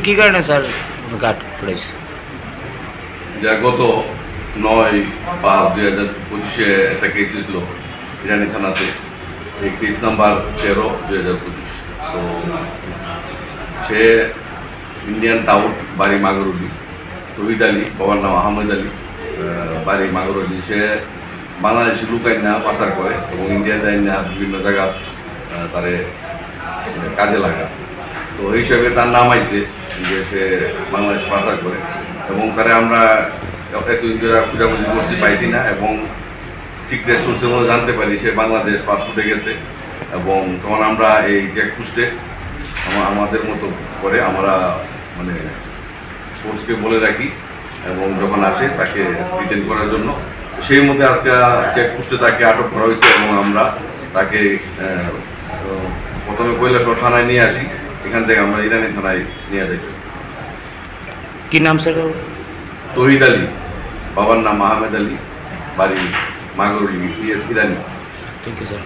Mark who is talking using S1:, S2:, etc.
S1: কি কারণে sir guard করেছে?
S2: যা গত 9/5/2025 একটা কেস ছিল ইরানি থানাতে, এই কেস নাম্বার 13/2025। তো সে ইন্ডিয়ান টাউট, বাড়ি মাগরুলি, তহিদ আলী, বাবার নাম আহমেদ আলী, বাড়ি মাগরুলি। সে বাংলাদেশি লুকাই না পাচার করে এবং ইন্ডিয়া যায় না বিভিন্ন জায়গা তারে কাজে লাগা। তো এই হিসাবে তার নাম আইছে যে সে বাংলাদেশ পাচার করে, এবং তারা আমরা এতদিন ধরে খোঁজাখুঁজি করছি, পাইছি না, এবং সিক্রেট সোর্সের মধ্যে জানতে পারি সে বাংলাদেশ পাসপোর্টে গেছে। এবং তখন আমরা এই চেকপোস্টে আমাদের মতো করে আমরা মানে ফোর্সকে বলে রাখি, এবং যখন আসে তাকে ডিটেন করার জন্য, সেই মধ্যে আজকে চেকপোস্টে তাকে আটক করা হয়েছে। এবং আমরা তাকে প্রথমে কৈলাসহর থানায় নিয়ে আসি, এখান থেকে আমরা ইরানি থানায় নিয়ে যাইতেছি।
S1: কি নাম স্যার?
S2: তহিদ আলী, বাবার নাম আহমেদ আলী, বাড়ি Magruli, PS Irani.
S1: Thank you sir.